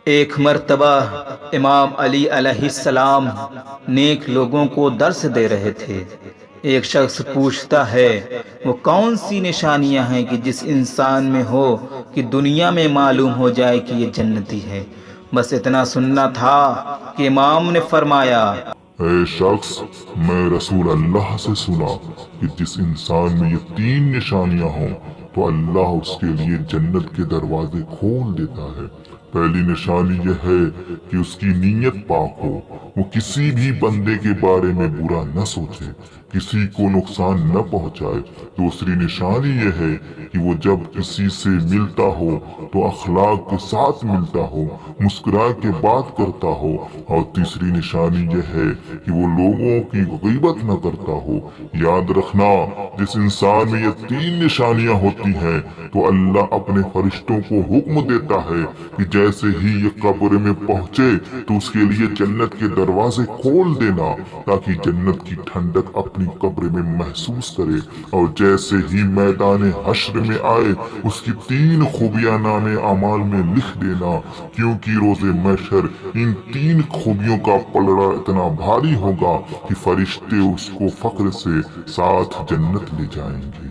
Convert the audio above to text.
ایک مرتبہ امام علی علیہ السلام نیک لوگوں کو درس دے رہے تھے۔ ایک شخص پوچھتا ہے، وہ کون سی نشانیاں ہیں کہ جس انسان میں ہو کہ دنیا میں معلوم ہو جائے کہ یہ جنتی ہے؟ بس اتنا سننا تھا کہ امام نے فرمایا، اے شخص، میں رسول اللہ سے سنا کہ جس انسان میں یہ 3 نشانیاں ہوں تو اللہ اس کے لیے جنت کے دروازے کھول دیتا ہے۔ پہلی نشانی یہ ہے کہ اس کی نیت پاک ہو، وہ کسی بھی بندے کے بارے میں برا نہ سوچے، کسی کو نقصان نہ پہنچائے۔ دوسری نشانی یہ ہے کہ وہ جب کسی سے ملتا ہو تو اخلاق کے ساتھ ملتا ہو، مسکرا کے بات کرتا ہو۔ اور تیسری نشانی یہ ہے کہ وہ لوگوں کی غیبت نہ کرتا ہو۔ یاد رکھنا، جس انسان میں یہ 3 نشانیاں ہوتی ہیں تو اللہ اپنے فرشتوں کو حکم دیتا ہے کہ جیسے ہی یہ قبر میں پہنچے تو اس کے لیے جنت کے دروازے کھول دینا تاکہ جنت کی ٹھنڈک اپنی قبر میں محسوس کرے، اور جیسے ہی میدان حشر میں آئے اس کی 3 خوبیاں نامے اعمال میں لکھ دینا، کیونکہ روز محشر ان 3 خوبیوں کا پلڑا اتنا بھاری ہوگا کہ فرشتے اس کو فخر سے ساتھ جنت لے جائیں گے۔